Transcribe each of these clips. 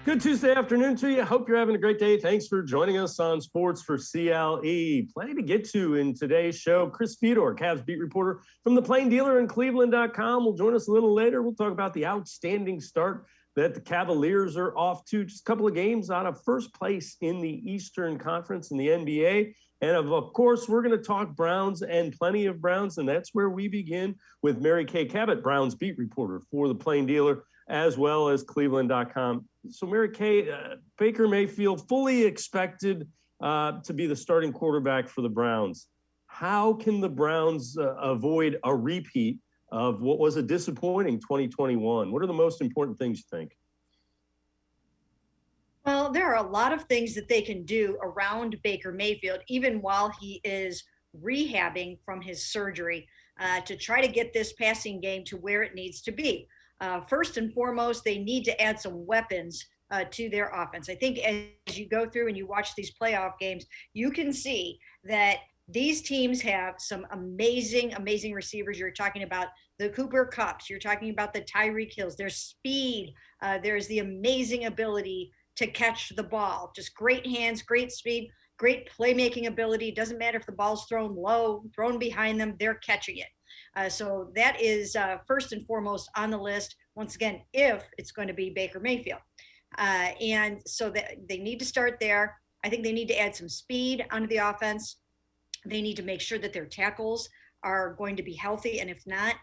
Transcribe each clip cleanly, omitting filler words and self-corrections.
Good Tuesday afternoon to you. Hope you're having a great day. Thanks for joining us on Sports for CLE. Plenty to get to in today's show. Chris Fedor, Cavs beat reporter from the Plain Dealer and cleveland.com, will join us a little later. We'll talk about the outstanding start that the Cavaliers are off to. Just a couple of games out of first place in the Eastern Conference in the NBA. And of course, we're going to talk Browns and plenty of Browns. And that's where we begin with Kay Cabot, Browns beat reporter for the Plain Dealer, as well as cleveland.com. So Kay, Baker Mayfield fully expected to be the starting quarterback for the Browns. How can the Browns avoid a repeat of what was a disappointing 2021? What are the most important things you think? Well, there are a lot of things that they can do around Baker Mayfield, even while he is rehabbing from his surgery, to try to get this passing game to where it needs to be. First and foremost, they need to add some weapons to their offense. I think as you go through and you watch these playoff games, you can see that these teams have some amazing receivers. You're talking about the Cooper Kupps. You're talking about the Tyreek Hills. There's speed. There's the amazing ability to catch the ball. Just great hands, great speed, great playmaking ability. Doesn't matter if the ball's thrown low, thrown behind them, they're catching it. So that is first and foremost on the list, once again, if it's going to be Baker Mayfield. And so that they need to start there. I think they need to add some speed onto the offense. They need to make sure that their tackles are going to be healthy. And if not,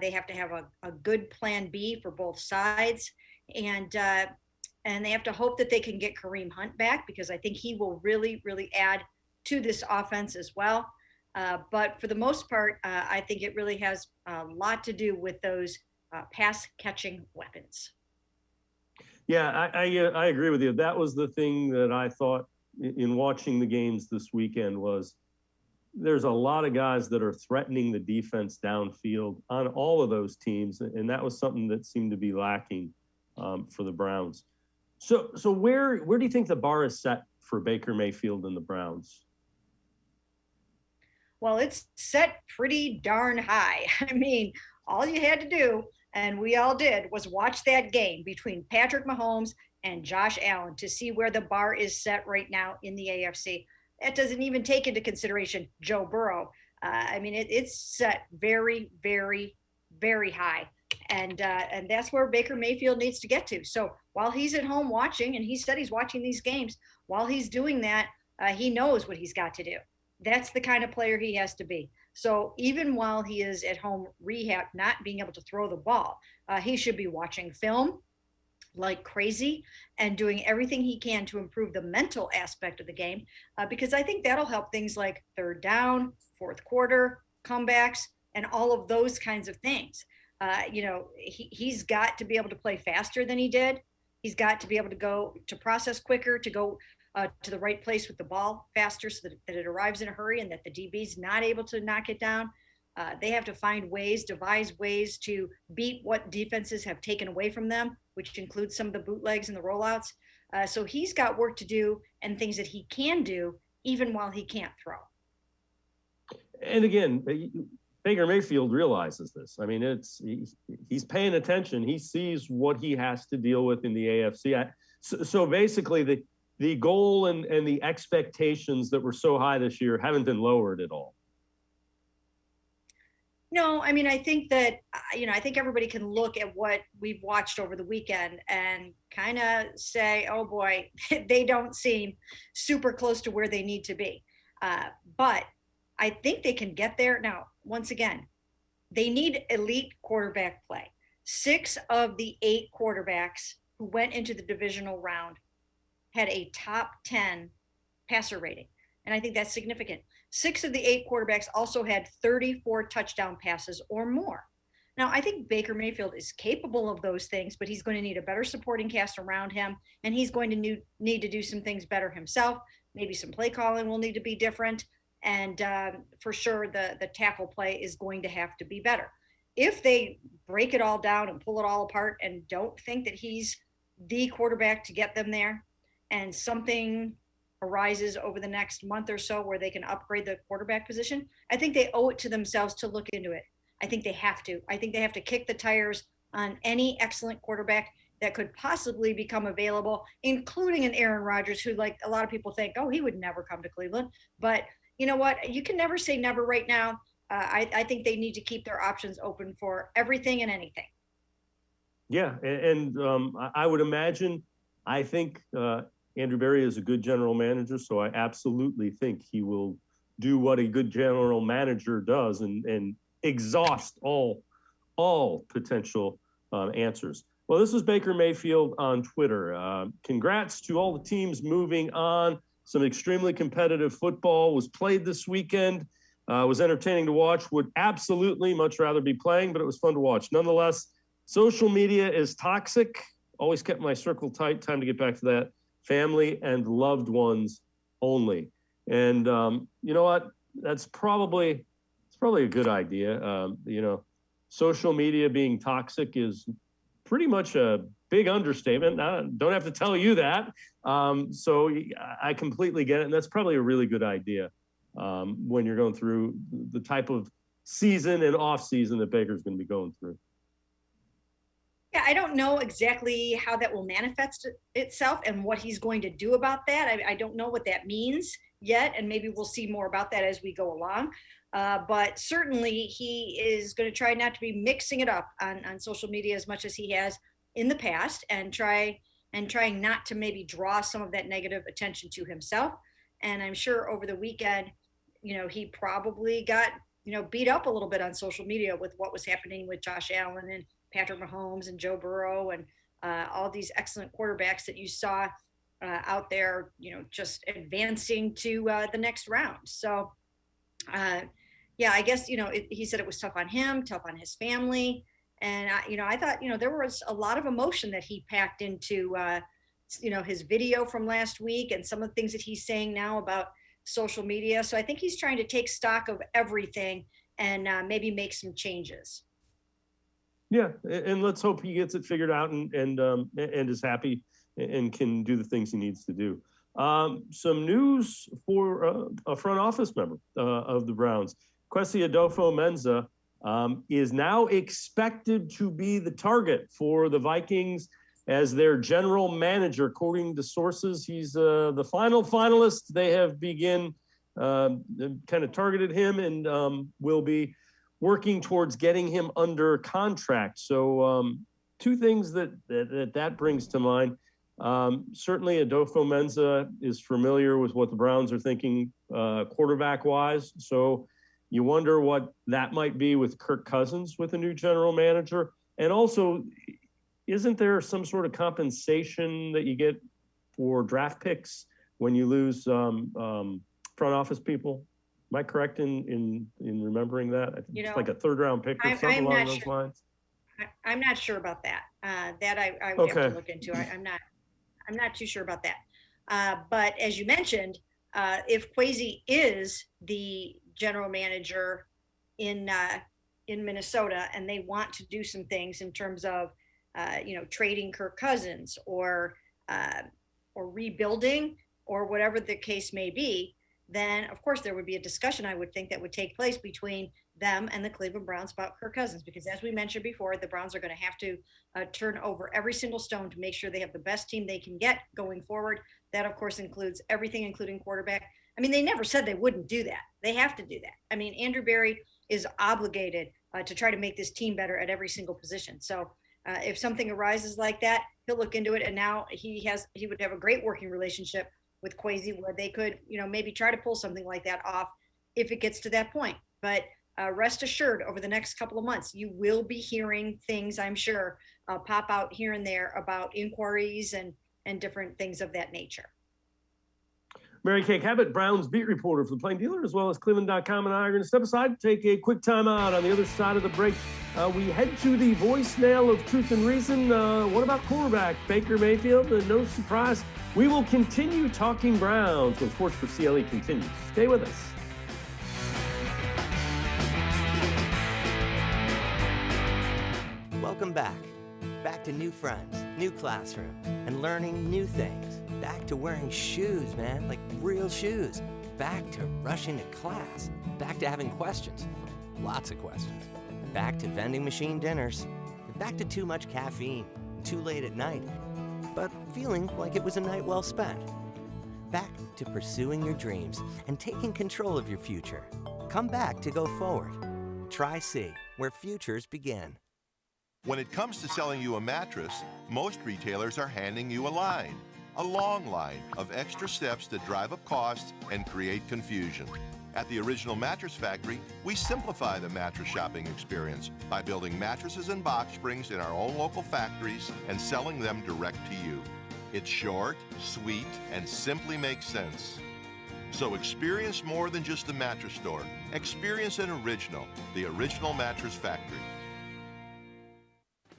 they have to have a good plan B for both sides. And they have to hope that they can get Kareem Hunt back, because I think he will really, really add to this offense as well. But for the most part, I think it really has a lot to do with those pass-catching weapons. Yeah, I agree with you. That was the thing that I thought in watching the games this weekend was there's a lot of guys that are threatening the defense downfield on all of those teams, and that was something that seemed to be lacking for the Browns. So where do you think the bar is set for Baker Mayfield and the Browns? Well, it's set pretty darn high. I mean, all you had to do, and we all did, was watch that game between Patrick Mahomes and Josh Allen to see where the bar is set right now in the AFC. That doesn't even take into consideration Joe Burrow. I mean, it's set very, very, very high. And that's where Baker Mayfield needs to get to. So while he's at home watching, and he said he's watching these games, while he's doing that, he knows what he's got to do. That's the kind of player he has to be. So even while he is at home rehab, not being able to throw the ball, he should be watching film like crazy and doing everything he can to improve the mental aspect of the game, because I think that'll help things like third down, fourth quarter, comebacks, and all of those kinds of things. He's got to be able to play faster than he did. He's got to be able to go to process quicker, to go to the right place with the ball faster, so that it arrives in a hurry and that the DB's not able to knock it down. They have to find ways, devise ways to beat what defenses have taken away from them, which includes some of the bootlegs and the rollouts. So he's got work to do and things that he can do even while he can't throw. And again, Baker Mayfield realizes this. I mean, he's paying attention. He sees what he has to deal with in the AFC. So basically, the goal and the expectations that were so high this year haven't been lowered at all. No, I mean, I think that, I think everybody can look at what we've watched over the weekend and kind of say, oh boy, they don't seem super close to where they need to be. But I think they can get there. Now, once again, they need elite quarterback play. 6 of the 8 quarterbacks who went into the divisional round had a top 10 passer rating. And I think that's significant. 6 of the 8 quarterbacks also had 34 touchdown passes or more. Now, I think Baker Mayfield is capable of those things, but he's going to need a better supporting cast around him, and he's going to need to do some things better himself. Maybe some play calling will need to be different. And for sure, the tackle play is going to have to be better. If they break it all down and pull it all apart and don't think that he's the quarterback to get them there, and something arises over the next month or so where they can upgrade the quarterback position, I think they owe it to themselves to look into it. I think they have to. I think they have to kick the tires on any excellent quarterback that could possibly become available, including an Aaron Rodgers, who, like, a lot of people think, oh, he would never come to Cleveland. But you know what? You can never say never right now. I think they need to keep their options open for everything and anything. Yeah, and I would imagine, I think Andrew Berry is a good general manager, so I absolutely think he will do what a good general manager does and exhaust all potential answers. Well, this was Baker Mayfield on Twitter. Congrats to all the teams moving on. Some extremely competitive football was played this weekend. Was entertaining to watch. Would absolutely much rather be playing, but it was fun to watch. Nonetheless, social media is toxic. Always kept my circle tight. Time to get back to that. Family and loved ones only. And you know what? It's probably a good idea. Social media being toxic is pretty much a big understatement. I don't have to tell you that. So I completely get it. And that's probably a really good idea when you're going through the type of season and off season that Baker's going to be going through. Yeah, I don't know exactly how that will manifest itself and what he's going to do about that. I don't know what that means yet, and maybe we'll see more about that as we go along. But certainly he is going to try not to be mixing it up on social media as much as he has in the past, and trying not to maybe draw some of that negative attention to himself. And I'm sure over the weekend, he probably got, beat up a little bit on social media with what was happening with Josh Allen and Patrick Mahomes and Joe Burrow and all these excellent quarterbacks that you saw out there, just advancing to the next round. So, yeah, I guess, he said it was tough on him, tough on his family. And, I thought, there was a lot of emotion that he packed into, his video from last week and some of the things that he's saying now about social media. So I think he's trying to take stock of everything and maybe make some changes. Yeah, and let's hope he gets it figured out and is happy and can do the things he needs to do. Some news for a front office member of the Browns. Kwesi Adofo-Mensah is now expected to be the target for the Vikings as their general manager. According to sources, he's the final finalist. They have kind of targeted him and will be working towards getting him under contract. So two things that brings to mind. Certainly Adofo-Mensah is familiar with what the Browns are thinking quarterback-wise. So you wonder what that might be with Kirk Cousins with a new general manager. And also, isn't there some sort of compensation that you get for draft picks when you lose front office people? Am I correct in remembering that? I think it's like a third-round pick or something along those lines. I'm not sure about that. That I would have to look into. I'm not too sure about that. But as you mentioned, if Kwesi is the general manager in Minnesota and they want to do some things in terms of trading Kirk Cousins or rebuilding or whatever the case may be, then of course there would be a discussion, I would think, that would take place between them and the Cleveland Browns about Kirk Cousins, because as we mentioned before, the Browns are going to have to turn over every single stone to make sure they have the best team they can get going forward. That of course includes everything, including quarterback. I mean, they never said they wouldn't do that. They have to do that. I mean, Andrew Berry is obligated to try to make this team better at every single position. So if something arises like that, he'll look into it. And now he would have a great working relationship with Kwesi, where they could, maybe try to pull something like that off if it gets to that point. But rest assured, over the next couple of months, you will be hearing things, I'm sure, pop out here and there about inquiries and different things of that nature. Mary Kay Cabot, Browns beat reporter for the Plain Dealer, as well as cleveland.com, and I are going to step aside, take a quick time out. On the other side of the break, we head to the voicemail of Truth and Reason. What about quarterback Baker Mayfield? No surprise, we will continue talking Browns when Sports4CLE continues. Stay with us. Welcome back. Back to new friends, new classroom, and learning new things. Back to wearing shoes, man, like real shoes. Back to rushing to class. Back to having questions, lots of questions. Back to vending machine dinners. And back to too much caffeine. too late at night, but feeling like it was a night well spent. Back to pursuing your dreams and taking control of your future. Come back to go forward. Try C, where futures begin. When it comes to selling you a mattress, most retailers are handing you a long line of extra steps that drive up costs and create confusion. At the Original Mattress Factory, we simplify the mattress shopping experience by building mattresses and box springs in our own local factories and selling them direct to you. It's short, sweet, and simply makes sense. So experience more than just a mattress store. Experience an original, the Original Mattress Factory.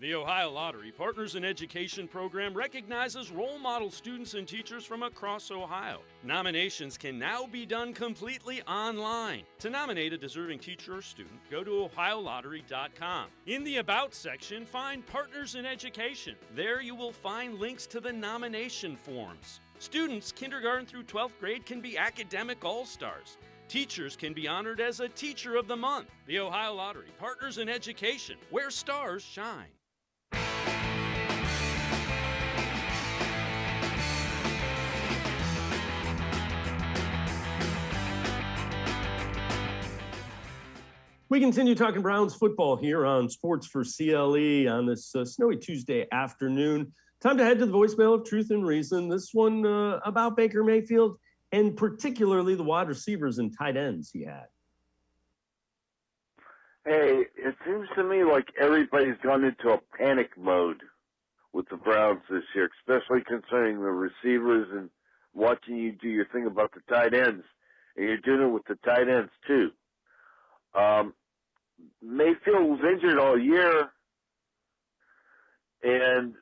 The Ohio Lottery Partners in Education program recognizes role model students and teachers from across Ohio. Nominations can now be done completely online. To nominate a deserving teacher or student, go to OhioLottery.com. In the About section, find Partners in Education. There you will find links to the nomination forms. Students kindergarten through 12th grade can be academic all-stars. Teachers can be honored as a Teacher of the Month. The Ohio Lottery Partners in Education, where stars shine. We continue talking Browns football here on Sports for CLE on this snowy Tuesday afternoon. Time to head to the voicemail of Truth and Reason. This one about Baker Mayfield and particularly the wide receivers and tight ends he had. Hey, it seems to me like everybody's gone into a panic mode with the Browns this year, especially concerning the receivers and watching you do your thing about the tight ends. And you're doing it with the tight ends, too. Mayfield was injured all year, and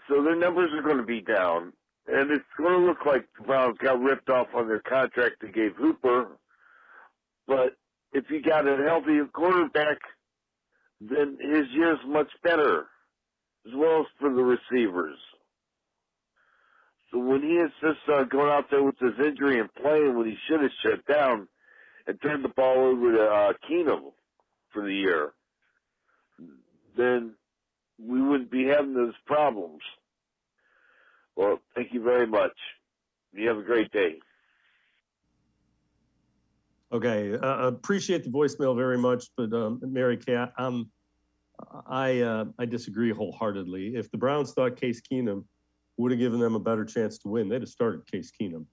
so their numbers are going to be down. And it's going to look like the Browns got ripped off on their contract they gave Hooper. But if you got a healthy quarterback, then his year's much better, as well as for the receivers. So when he insists going out there with his injury and playing when he should have shut down and turned the ball over to Keenum for the year, then we wouldn't be having those problems. Well, thank you very much. You have a great day. Okay, appreciate the voicemail very much, but Mary Kay, I disagree wholeheartedly. If the Browns thought Case Keenum would have given them a better chance to win, they'd have started Case Keenum.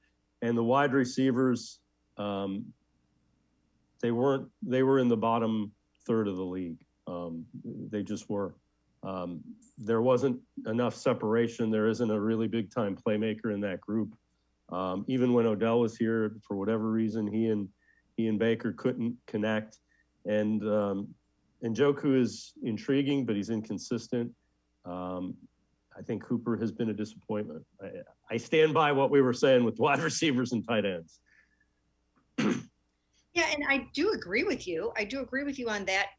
And the wide receivers, they were in the bottom third of the league. They just were. There wasn't enough separation. There isn't a really big time playmaker in that group. Even when Odell was here, for whatever reason, he and Baker couldn't connect. And Njoku is intriguing, but he's inconsistent. I think Hooper has been a disappointment. I stand by what we were saying with wide receivers and tight ends. Yeah, and I do agree with you. I do agree with you on that.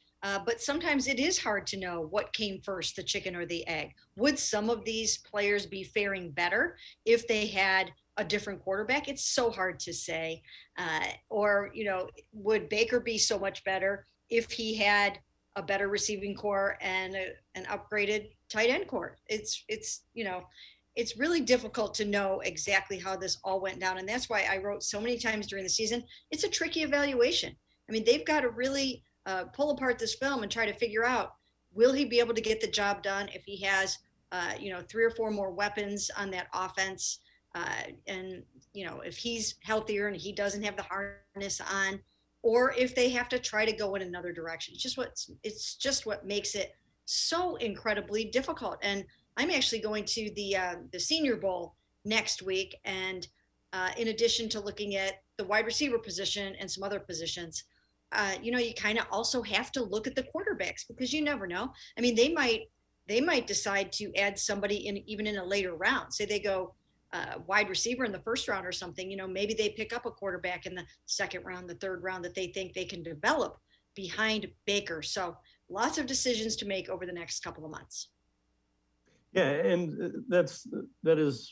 But sometimes it is hard to know what came first, the chicken or the egg. Would some of these players be faring better if they had a different quarterback? It's so hard to say. Or, would Baker be so much better if he had a better receiving core and an upgraded tight end core? It's really difficult to know exactly how this all went down. And that's why I wrote so many times during the season, it's a tricky evaluation. I mean, they've got to really pull apart this film and try to figure out, will he be able to get the job done if he has, 3 or 4 more weapons on that offense? And if he's healthier and he doesn't have the harness on, or if they have to try to go in another direction. It's just what makes it so incredibly difficult. And I'm actually going to the Senior Bowl next week. And in addition to looking at the wide receiver position and some other positions, you kind of also have to look at the quarterbacks, because you never know. I mean, they might decide to add somebody even in a later round. Say they go wide receiver in the first round or something, maybe they pick up a quarterback in the second round, the third round that they think they can develop behind Baker. So lots of decisions to make over the next couple of months. Yeah, and that is,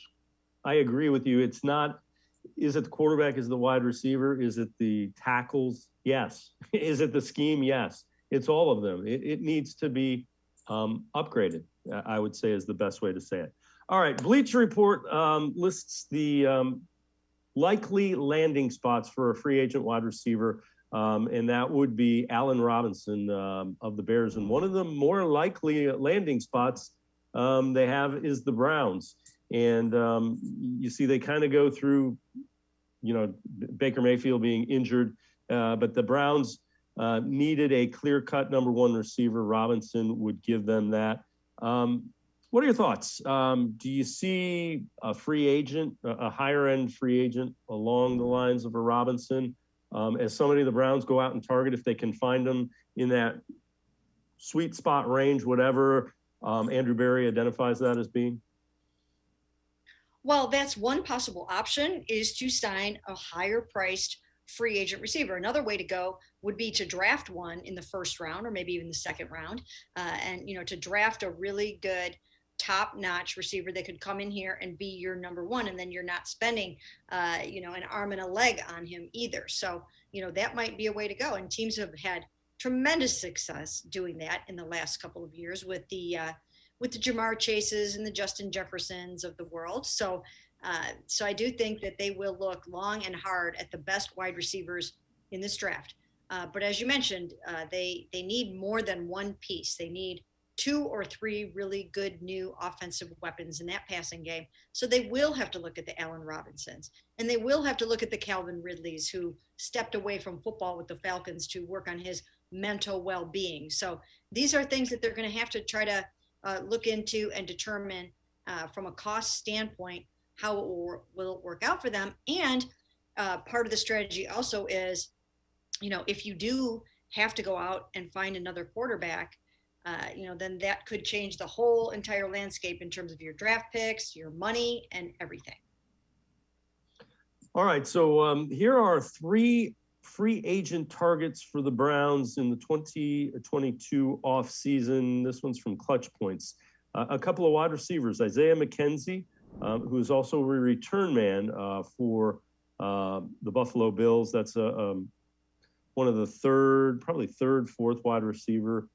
I agree with you. It's not, is it the quarterback, is it the wide receiver? Is it the tackles? Yes. Is it the scheme? Yes. It's all of them. It needs to be upgraded. I would say is the best way to say it. All right, Bleacher Report lists the likely landing spots for a free agent wide receiver, and that would be Allen Robinson of the Bears. And one of the more likely landing spots they have is the Browns. And you see they kind of go through, Baker Mayfield being injured, but the Browns needed a clear-cut number one receiver. Robinson would give them that. What are your thoughts? Do you see a free agent, a higher-end free agent along the lines of a Robinson as somebody the Browns go out and target if they can find them in that sweet spot range, whatever Andrew Berry identifies that as being? Well, that's one possible option, is to sign a higher priced free agent receiver. Another way to go would be to draft one in the first round or maybe even the second round, and to draft a really good top-notch receiver that could come in here and be your number one, and then you're not spending an arm and a leg on him either. So that might be a way to go, and teams have had tremendous success doing that in the last couple of years with the Jamar Chases and the Justin Jeffersons of the world. So I do think that they will look long and hard at the best wide receivers in this draft. But as you mentioned, they need more than one piece. They need 2 or 3 really good new offensive weapons in that passing game. So they will have to look at the Allen Robinsons, and they will have to look at the Calvin Ridleys, who stepped away from football with the Falcons to work on his mental well-being. So these are things that they're going to have to try to look into and determine from a cost standpoint how it will work out for them. And part of the strategy also is, if you do have to go out and find another quarterback, then that could change the whole entire landscape in terms of your draft picks, your money, and everything. All right, so here are 3 free agent targets for the Browns in the 2022 offseason. This one's from Clutch Points. A couple of wide receivers, Isaiah McKenzie, who is also a return man for the Buffalo Bills. That's one of the probably third, fourth wide receiver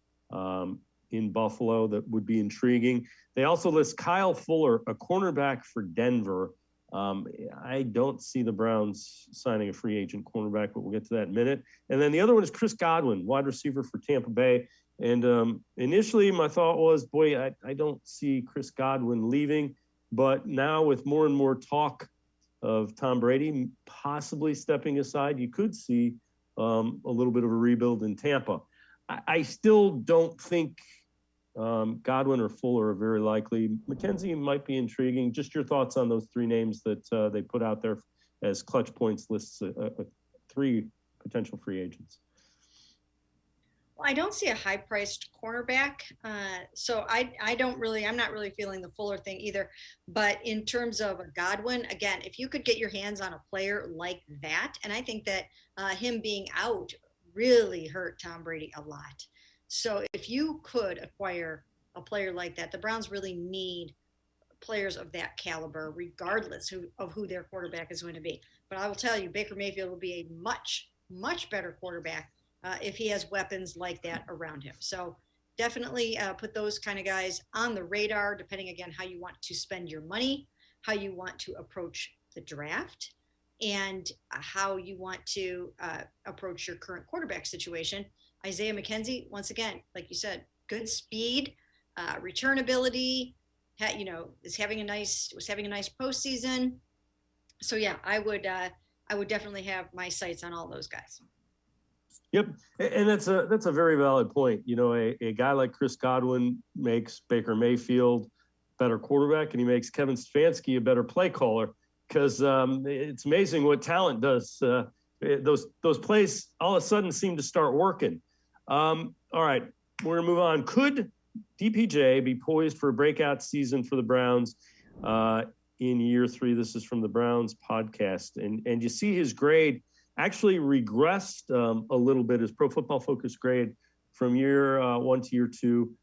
in Buffalo that would be intriguing. They also list Kyle Fuller, a cornerback for Denver. I don't see the Browns signing a free agent cornerback, but we'll get to that in a minute. And then the other one is Chris Godwin, wide receiver for Tampa Bay. And initially my thought was, boy, I don't see Chris Godwin leaving. But now with more and more talk of Tom Brady possibly stepping aside, you could see a little bit of a rebuild in Tampa. I still don't think Godwin or Fuller are very likely. McKenzie might be intriguing. Just your thoughts on those 3 names that they put out there as Clutch Points lists 3 potential free agents. Well, I don't see a high-priced cornerback, so I'm not really feeling the Fuller thing either. But in terms of a Godwin, again, if you could get your hands on a player like that, and I think that him being out really hurt Tom Brady a lot. So if you could acquire a player like that, the Browns really need players of that caliber, regardless of who their quarterback is going to be. But I will tell you, Baker Mayfield will be a much, much better quarterback if he has weapons like that around him. So definitely put those kind of guys on the radar, depending, again, how you want to spend your money, how you want to approach the draft, and how you want to approach your current quarterback situation. Isaiah McKenzie, once again, like you said, good speed, return ability, was having a nice postseason. So yeah, I would definitely have my sights on all those guys. Yep, and that's a very valid point. A guy like Chris Godwin makes Baker Mayfield better quarterback, and he makes Kevin Stefanski a better play caller, because it's amazing what talent does. Those plays all of a sudden seem to start working. All right, we're gonna move on. Could DPJ be poised for a breakout season for the Browns in year 3? This is from the Browns podcast, and you see his grade actually regressed a little bit, his Pro Football Focus grade from year 1 to year 2.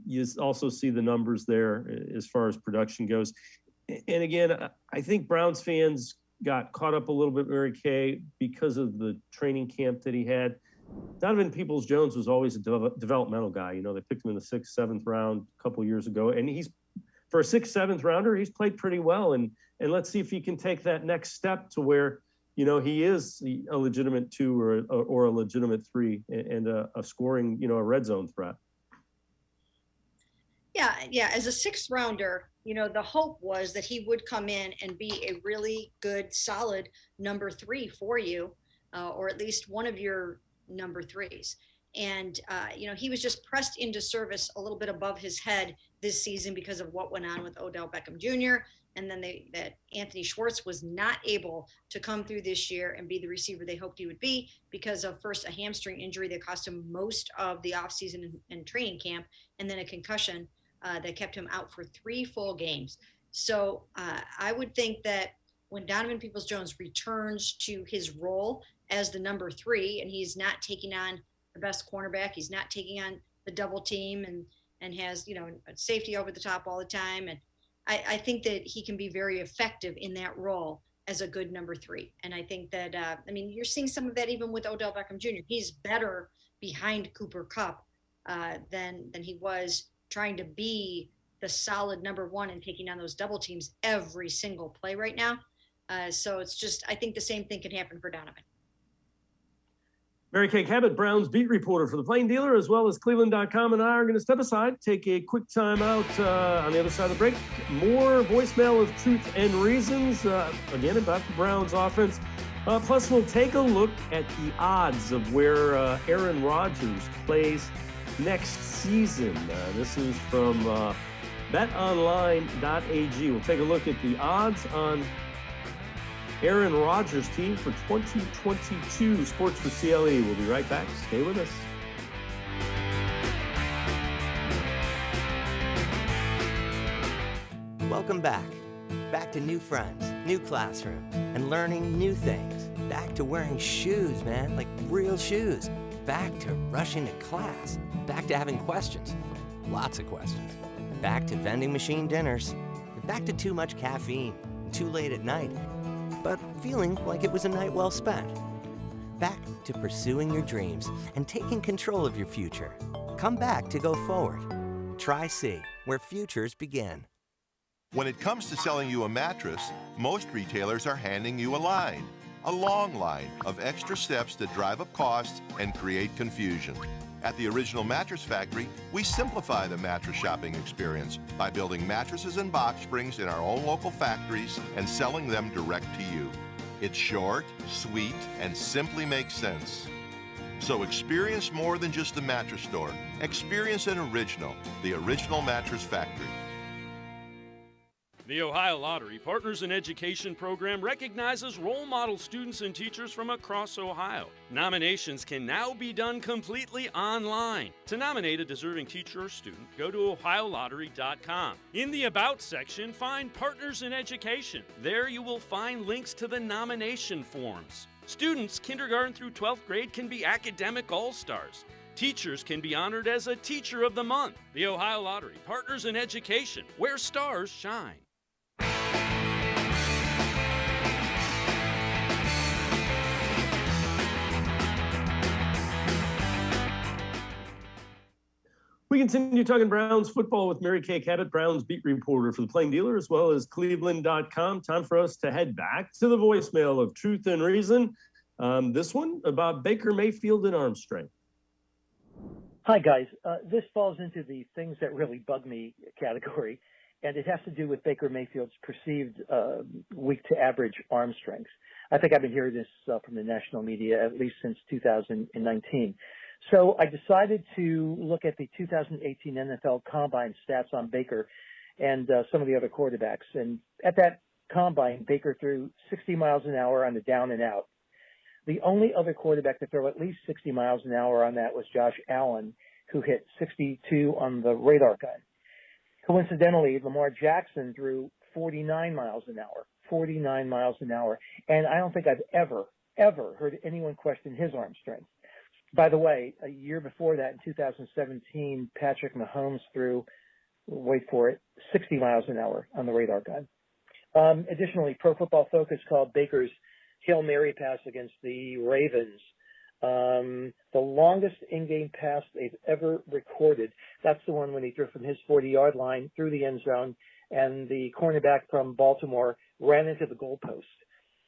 You also see the numbers there as far as production goes. And again, I think Browns fans got caught up a little bit, Mary Kay, because of the training camp that he had. Donovan Peoples-Jones was always a developmental guy. They picked him in the 6th, 7th round a couple years ago, and he's, for a 6th, 7th rounder, he's played pretty well. And let's see if he can take that next step to where, he is a legitimate 2 or a legitimate 3 and a scoring, a red zone threat. Yeah. As a 6th rounder, the hope was that he would come in and be a really good, solid number 3 for you, or at least one of your number 3s. And, he was just pressed into service a little bit above his head this season because of what went on with Odell Beckham Jr. And then that Anthony Schwartz was not able to come through this year and be the receiver they hoped he would be because of first a hamstring injury that cost him most of the offseason and training camp, and then a concussion that kept him out for 3 full games. So I would think that when Donovan Peoples-Jones returns to his role as the number 3, and he's not taking on the best cornerback, he's not taking on the double team and has, a safety over the top all the time. And I think that he can be very effective in that role as a good number 3. And I think that, you're seeing some of that even with Odell Beckham Jr. He's better behind Cooper Kupp than he was trying to be the solid number 1 and taking on those double teams every single play right now. So it's just, I think the same thing can happen for Donovan. Mary Kay Cabot, Browns beat reporter for the Plain Dealer, as well as cleveland.com, and I are going to step aside, take a quick time out on the other side of the break. More voicemail of truth and reasons, again, about the Browns offense. Plus, we'll take a look at the odds of where Aaron Rodgers plays next season. This is from betonline.ag. We'll take a look at the odds on Aaron Rodgers' team for 2022. Sports for CLE. We'll be right back. Stay with us. Welcome back. Back to new friends, new classroom, and learning new things. Back to wearing shoes, man, like real shoes. Back to rushing to class. Back to having questions. Lots of questions. Back to vending machine dinners. Back to too much caffeine, too late at night, but feeling like it was a night well spent. Back to pursuing your dreams and taking control of your future. Come back to go forward. Try C, where futures begin. When it comes to selling you a mattress, most retailers are handing you a line. A long line of extra steps that drive up costs and create confusion. At the Original Mattress Factory, we simplify the mattress shopping experience by building mattresses and box springs in our own local factories and selling them direct to you. It's short, sweet, and simply makes sense. So experience more than just the mattress store. Experience an original, the Original Mattress Factory. The Ohio Lottery Partners in Education program recognizes role model students and teachers from across Ohio. Nominations can now be done completely online. To nominate a deserving teacher or student, go to ohiolottery.com. In the About section, find Partners in Education. There you will find links to the nomination forms. Students kindergarten through 12th grade can be academic all-stars. Teachers can be honored as a Teacher of the Month. The Ohio Lottery Partners in Education, where stars shine. We continue talking Browns football with Mary Kay Cabot, Browns beat reporter for the Plain Dealer, as well as cleveland.com. Time for us to head back to the voicemail of Truth and Reason. This one about Baker Mayfield and arm strength. Hi, guys. This falls into the things that really bug me category, and it has to do with Baker Mayfield's perceived weak-to-average arm strength. I think I've been hearing this from the national media at least since 2019. So I decided to look at the 2018 NFL Combine stats on Baker and some of the other quarterbacks. And at that Combine, Baker threw 60 miles an hour on the down and out. The only other quarterback to throw at least 60 miles an hour on that was Josh Allen, who hit 62 on the radar gun. Coincidentally, Lamar Jackson threw 49 miles an hour, 49 miles an hour. And I don't think I've ever heard anyone question his arm strength. By the way, a year before that, in 2017, Patrick Mahomes threw, wait for it, 60 miles an hour on the radar gun. Additionally, Pro Football Focus called Baker's Hail Mary pass against the Ravens The longest in-game pass they've ever recorded. That's the one when he threw from his 40-yard line through the end zone, and the cornerback from Baltimore ran into the goalpost,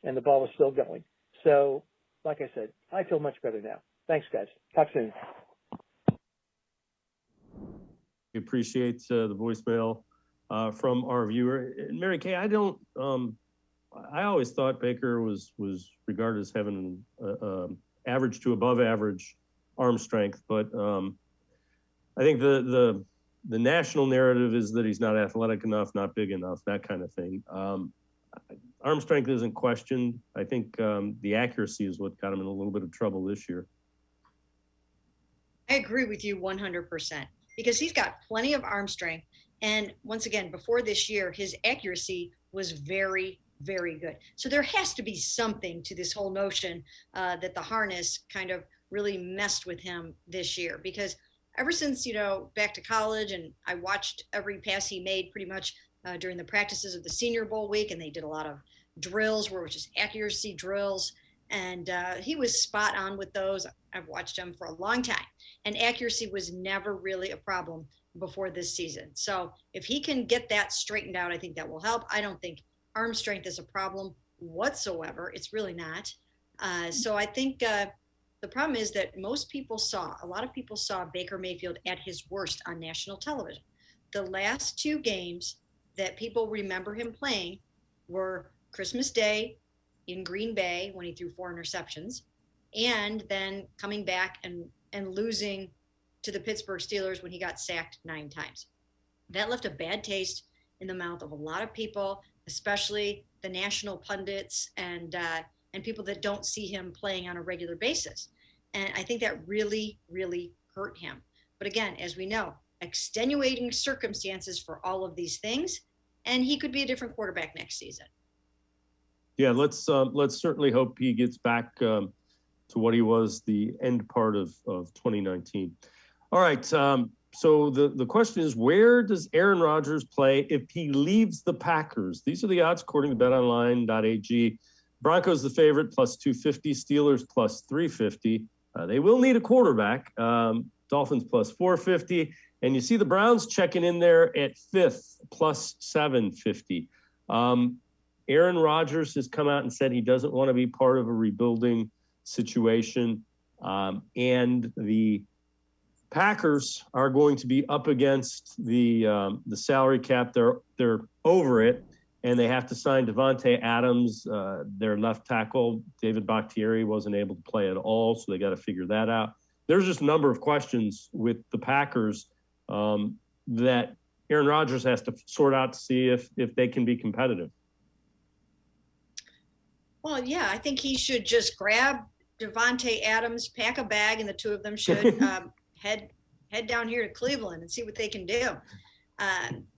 and the ball was still going. So, like I said, I feel much better now. Thanks, guys. Talk soon. We appreciate the voicemail from our viewer. And Mary Kay, I don't. I always thought Baker was regarded as having average to above average arm strength, but I think the national narrative is that he's not athletic enough, not big enough, that kind of thing. Arm strength isn't questioned. I think the accuracy is what got him in a little bit of trouble this year. I agree with you 100% because he's got plenty of arm strength. And once again, before this year, his accuracy was very, very good. So there has to be something to this whole notion that the harness kind of really messed with him this year, because ever since, back to college, and I watched every pass he made pretty much during the practices of the Senior Bowl week, and they did a lot of drills where it was just accuracy drills. And he was spot on with those. I've watched him for a long time, and accuracy was never really a problem before this season. So if he can get that straightened out, I think that will help. I don't think arm strength is a problem whatsoever. It's really not. So I think the problem is that a lot of people saw Baker Mayfield at his worst on national television. The last two games that people remember him playing were Christmas Day in Green Bay when he threw 4 interceptions, and then coming back and losing to the Pittsburgh Steelers when he got sacked 9 times. That left a bad taste in the mouth of a lot of people, especially the national pundits and people that don't see him playing on a regular basis. And I think that really, really hurt him. But again, as we know, extenuating circumstances for all of these things, and he could be a different quarterback next season. Yeah, let's certainly hope he gets back to what he was the end part of 2019. All right, so the question is, where does Aaron Rodgers play if he leaves the Packers? These are the odds according to betonline.ag. Broncos the favorite, plus 250. Steelers plus 350. They will need a quarterback. Dolphins plus 450. And you see the Browns checking in there at 5th, plus 750. Aaron Rodgers has come out and said he doesn't want to be part of a rebuilding situation. And the Packers are going to be up against the salary cap. They're over it, and they have to sign Devontae Adams, their left tackle. David Bakhtiari wasn't able to play at all, so they got to figure that out. There's just a number of questions with the Packers that Aaron Rodgers has to sort out to see if they can be competitive. Well, yeah, I think he should just grab Devontae Adams, pack a bag, and the two of them should head down here to Cleveland and see what they can do.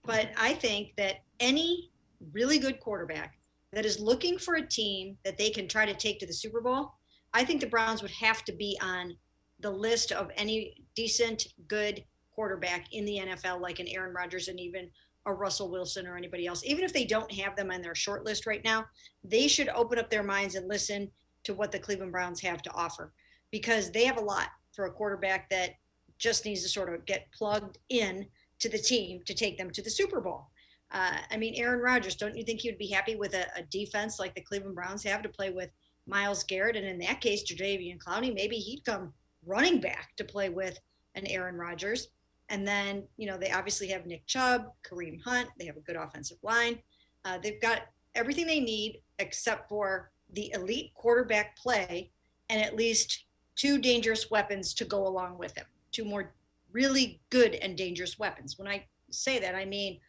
But I think that any really good quarterback that is looking for a team that they can try to take to the Super Bowl, I think the Browns would have to be on the list of any decent, good quarterback in the NFL, like an Aaron Rodgers and even a Russell Wilson or anybody else. Even if they don't have them on their short list right now, they should open up their minds and listen to what the Cleveland Browns have to offer, because they have a lot for a quarterback that just needs to sort of get plugged in to the team to take them to the Super Bowl. Aaron Rodgers, don't you think he would be happy with a defense like the Cleveland Browns have to play with Myles Garrett? And in that case, Jadeveon Clowney, maybe he'd come running back to play with an Aaron Rodgers. And then, they obviously have Nick Chubb, Kareem Hunt. They have a good offensive line. They've got everything they need except for the elite quarterback play and at least 2 dangerous weapons to go along with him. 2 more really good and dangerous weapons. When I say that, I mean,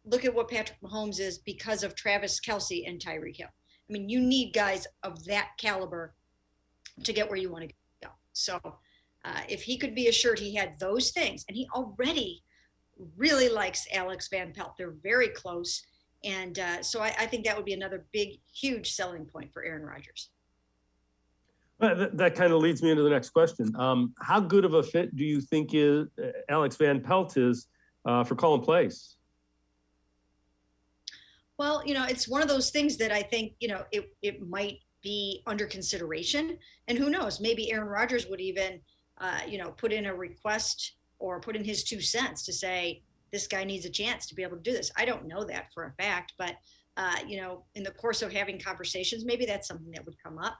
look at what Patrick Mahomes is because of Travis Kelce and Tyreek Hill. I mean, you need guys of that caliber to get where you want to go. So if he could be assured he had those things, and he already really likes Alex Van Pelt. They're very close. And so I think that would be another big, huge selling point for Aaron Rodgers. That kind of leads me into the next question. How good of a fit do you think Alex Van Pelt is for calling plays? Well, it's one of those things that I think, it might be under consideration. And who knows, maybe Aaron Rodgers would even, put in a request or put in his 2 cents to say, this guy needs a chance to be able to do this. I don't know that for a fact, but, in the course of having conversations, maybe that's something that would come up.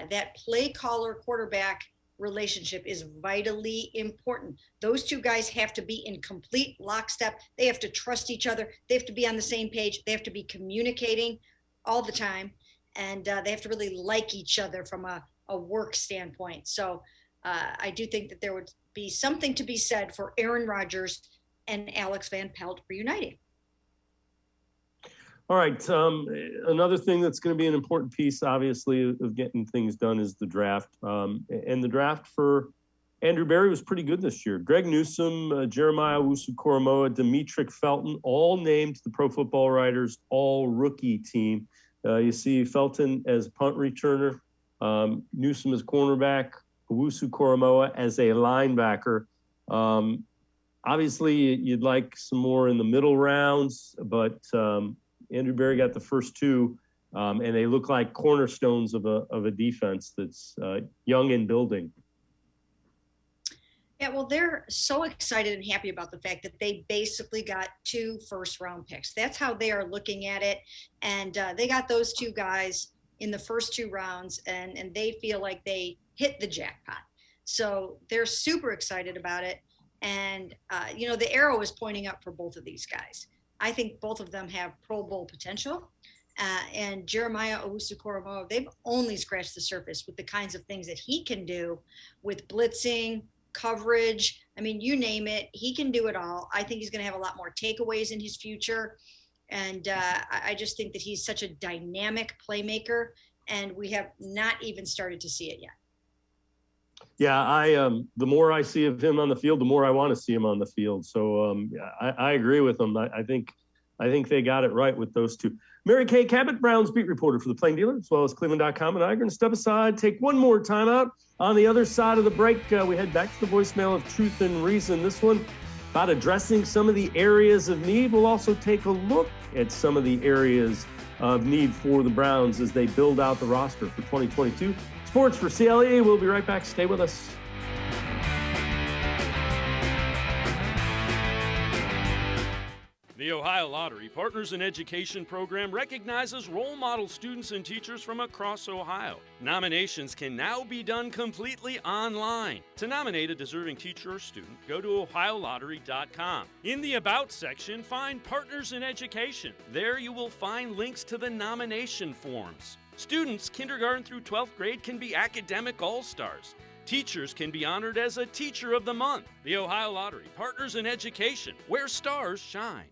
That play caller quarterback relationship is vitally important. Those two guys have to be in complete lockstep. They have to trust each other. They have to be on the same page. They have to be communicating all the time. And they have to really like each other from a work standpoint. So I do think that there would be something to be said for Aaron Rodgers and Alex Van Pelt reuniting. All right. Another thing that's going to be an important piece, obviously, of getting things done is the draft. And the draft for Andrew Berry was pretty good this year. Greg Newsome, Jeremiah Owusu-Koramoah, Demetric Felton, all named to the Pro Football Writers all-rookie team. You see Felton as punt returner, Newsome as cornerback, Owusu-Koramoah as a linebacker. Obviously, you'd like some more in the middle rounds, but Andrew Berry got the first 2, and they look like cornerstones of a defense that's young and building. Yeah, well, they're so excited and happy about the fact that they basically got 2 first-round picks. That's how they are looking at it, and they got those 2 guys in the first 2 rounds, and they feel like they hit the jackpot. So they're super excited about it, and the arrow is pointing up for both of these guys. I think both of them have Pro Bowl potential. And Jeremiah Owusu-Koramoah, they've only scratched the surface with the kinds of things that he can do with blitzing, coverage. I mean, you name it, he can do it all. I think he's going to have a lot more takeaways in his future. And I just think that he's such a dynamic playmaker, and we have not even started to see it yet. Yeah, the more I see of him on the field, the more I want to see him on the field. So I agree with him. I think they got it right with those 2. Mary Kay Cabot, Browns beat reporter for the Plain Dealer, as well as cleveland.com, and I are going to step aside, take one more timeout. On the other side of the break, we head back to the voicemail of Truth and Reason. This one about addressing some of the areas of need. We'll also take a look at some of the areas of need for the Browns as they build out the roster for 2022. Sports4CLE. We'll be right back. Stay with us. The Ohio Lottery Partners in Education program recognizes role model students and teachers from across Ohio. Nominations can now be done completely online. To nominate a deserving teacher or student, go to ohiolottery.com. In the About section, find Partners in Education. There you will find links to the nomination forms. Students kindergarten through 12th grade can be academic all-stars. Teachers can be honored as a Teacher of the Month. The Ohio Lottery Partners in Education, where stars shine.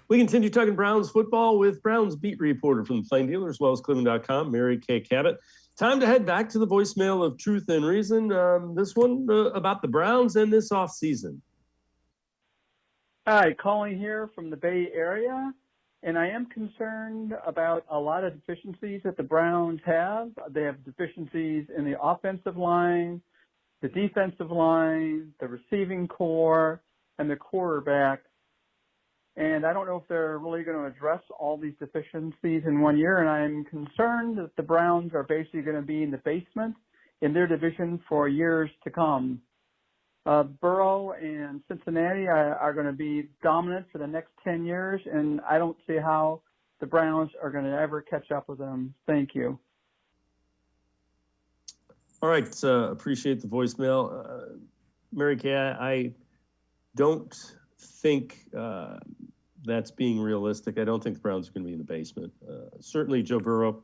We continue talking Browns football with Browns beat reporter from the Plain Dealer, as well as cleveland.com, Mary Kay Cabot. Time to head back to the voicemail of Truth and Reason. This one about the Browns and this offseason. Hi, calling here from the Bay Area, and I am concerned about a lot of deficiencies that the Browns have. They have deficiencies in the offensive line, the defensive line, the receiving core, and the quarterback. And I don't know if they're really going to address all these deficiencies in 1 year. And I'm concerned that the Browns are basically going to be in the basement in their division for years to come. Burrow and Cincinnati are going to be dominant for the next 10 years. And I don't see how the Browns are going to ever catch up with them. Thank you. All right. Appreciate the voicemail. Mary Kay, I don't think that's being realistic. I don't think the Browns are going to be in the basement. Certainly Joe Burrow,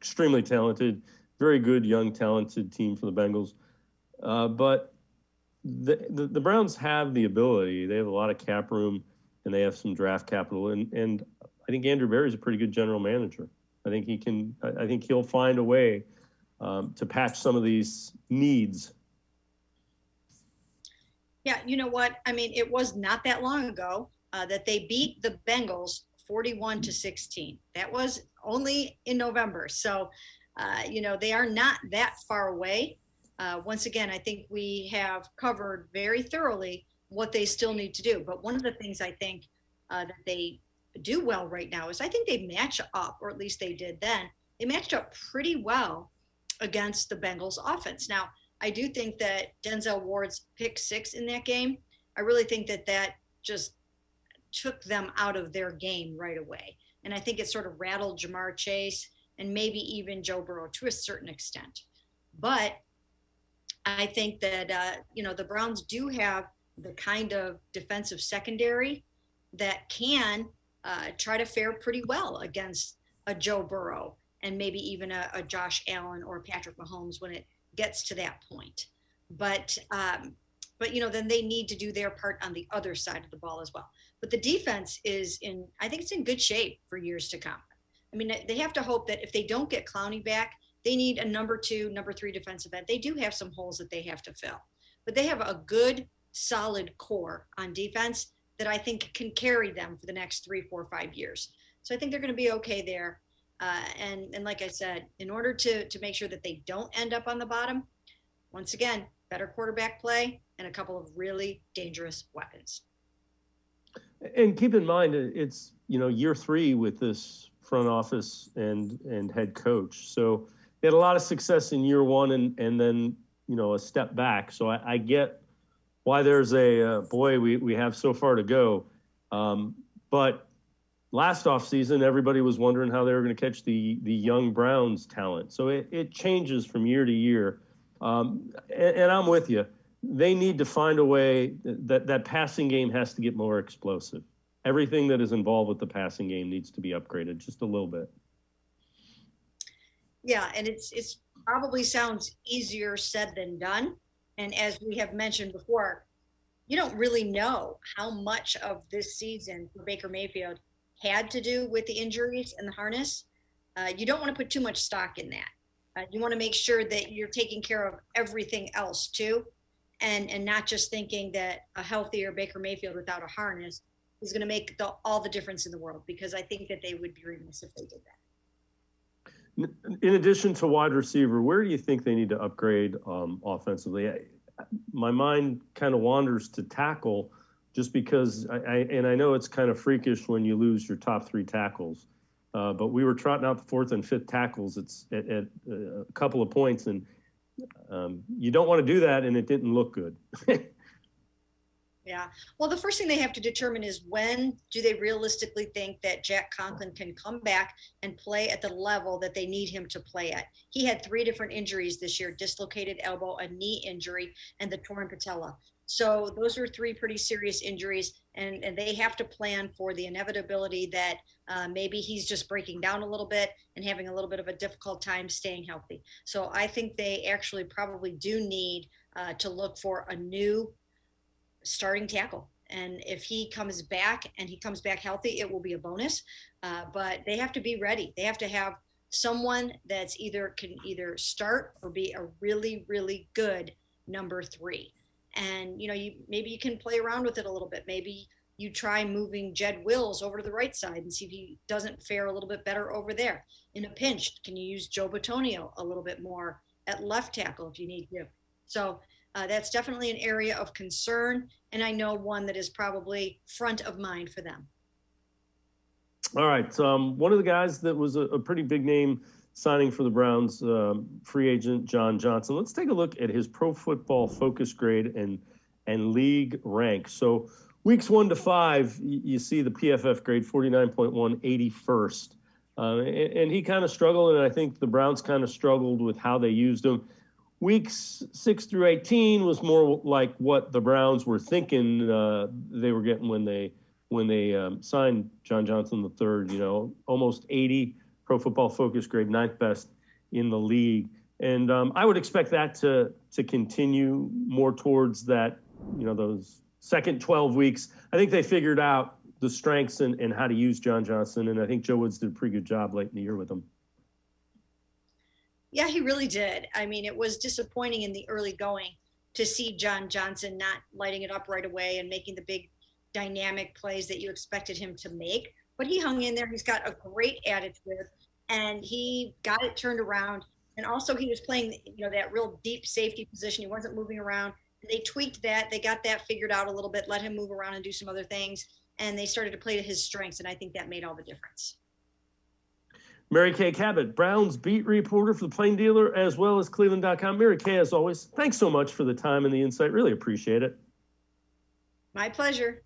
extremely talented, very good, young, talented team for the Bengals. But the Browns have the ability. They have a lot of cap room, and they have some draft capital. And I think Andrew Berry is a pretty good general manager. I think he can. I think he'll find a way to patch some of these needs. Yeah, you know what? I mean, it was not that long ago that they beat the Bengals 41-16. That was only in November. So, they are not that far away. once again, I think we have covered very thoroughly what they still need to do. But one of the things I think that they do well right now is I think they match up, or at least they did then. They matched up pretty well against the Bengals offense. Now, I do think that Denzel Ward's pick 6 in that game, I really think that just took them out of their game right away. And I think it sort of rattled Jamar Chase and maybe even Joe Burrow to a certain extent. But I think that, the Browns do have the kind of defensive secondary that can try to fare pretty well against a Joe Burrow and maybe even a Josh Allen or Patrick Mahomes when it gets to that point. But then they need to do their part on the other side of the ball as well. But the defense I think it's in good shape for years to come. I mean, they have to hope that if they don't get Clowney back, they need a number 2, number 3 defensive end. They do have some holes that they have to fill, but they have a good, solid core on defense that I think can carry them for the next 3, 4, 5 years. So I think they're going to be okay there. And like I said, in order to make sure that they don't end up on the bottom, once again, better quarterback play and a couple of really dangerous weapons. And keep in mind, it's, year 3 with this front office and head coach. So they had a lot of success in year 1 and then, a step back. So I get why there's we have so far to go. But last offseason, everybody was wondering how they were going to catch the young Browns talent. So it changes from year to year. And I'm with you. They need to find a way that passing game has to get more explosive. Everything that is involved with the passing game needs to be upgraded just a little bit. Yeah, and it's probably sounds easier said than done. And as we have mentioned before, you don't really know how much of this season for Baker Mayfield had to do with the injuries and the harness. You don't want to put too much stock in that. You want to make sure that you're taking care of everything else too, and not just thinking that a healthier Baker Mayfield without a harness is going to make all the difference in the world, because I think that they would be remiss if they did that. In addition to wide receiver, where do you think they need to upgrade offensively? My mind kind of wanders to tackle, just because I know it's kind of freakish when you lose your top 3 tackles, but we were trotting out the 4th and 5th tackles at a couple of points, and you don't want to do that, and it didn't look good. Yeah. Well, the first thing they have to determine is when do they realistically think that Jack Conklin can come back and play at the level that they need him to play at. He had 3 different injuries this year: dislocated elbow, a knee injury, and the torn patella. So those are 3 pretty serious injuries, and they have to plan for the inevitability that maybe he's just breaking down a little bit and having a little bit of a difficult time staying healthy. So I think they actually probably do need to look for a new starting tackle. And if he comes back and he comes back healthy, it will be a bonus. But they have to be ready. They have to have someone that's can either start or be a really, really good number 3. And, maybe you can play around with it a little bit. Maybe you try moving Jed Wills over to the right side and see if he doesn't fare a little bit better over there. In a pinch, can you use Joe Bitonio a little bit more at left tackle if you need to? So that's definitely an area of concern, and I know one that is probably front of mind for them. All right. One of the guys that was a pretty big name signing for the Browns, free agent John Johnson. Let's take a look at his Pro Football Focus grade and league rank. So weeks 1 to 5, you see the PFF grade 49.1, 81st. And he kind of struggled, and I think the Browns kind of struggled with how they used him. Weeks 6 through 18 was more like what the Browns were thinking they were getting when they signed John Johnson III. Almost 80, Pro Football Focus grade, 9th best in the league. And I would expect that to continue more towards that, those second 12 weeks. I think they figured out the strengths and how to use John Johnson, and I think Joe Woods did a pretty good job late in the year with him. Yeah, he really did. I mean, it was disappointing in the early going to see John Johnson not lighting it up right away and making the big dynamic plays that you expected him to make. But he hung in there. He's got a great attitude, and he got it turned around. And also he was playing, that real deep safety position. He wasn't moving around. They tweaked that. They got that figured out a little bit, let him move around and do some other things. And they started to play to his strengths. And I think that made all the difference. Mary Kay Cabot, Browns beat reporter for the Plain Dealer, as well as cleveland.com. Mary Kay, as always, thanks so much for the time and the insight. Really appreciate it. My pleasure.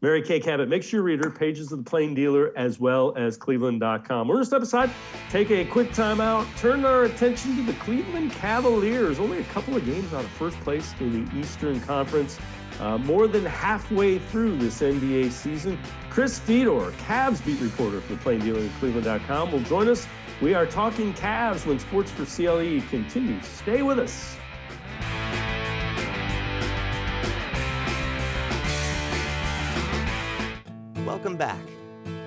Mary Kay Cabot, make sure you read her pages of the Plain Dealer as well as cleveland.com. We're going to step aside, take a quick timeout, turn our attention to the Cleveland Cavaliers. Only a couple of games out of first place in the Eastern Conference. More than halfway through this NBA season. Chris Fedor, Cavs beat reporter for the Plain Dealer at cleveland.com, will join us. We are talking Cavs when Sports4CLE continues. Stay with us. Welcome back.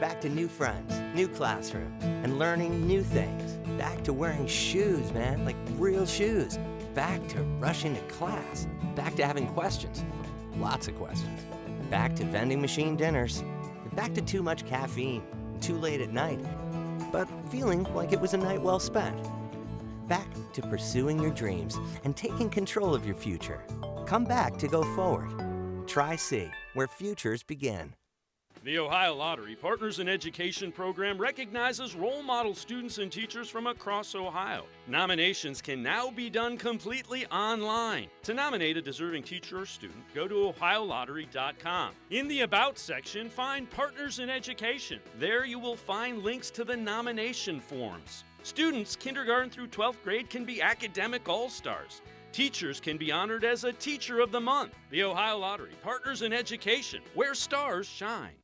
Back to new friends, new classroom, and learning new things. Back to wearing shoes, man, like real shoes. Back to rushing to class. Back to having questions. Lots of questions. Back to vending machine dinners. Back to too much caffeine, too late at night, but feeling like it was a night well spent. Back to pursuing your dreams and taking control of your future. Come back to go forward. Try C, where futures begin. The Ohio Lottery Partners in Education program recognizes role model students and teachers from across Ohio. Nominations can now be done completely online. To nominate a deserving teacher or student, go to ohiolottery.com. In the About section, find Partners in Education. There you will find links to the nomination forms. Students kindergarten through 12th grade can be academic all-stars. Teachers can be honored as a Teacher of the Month. The Ohio Lottery Partners in Education, where stars shine.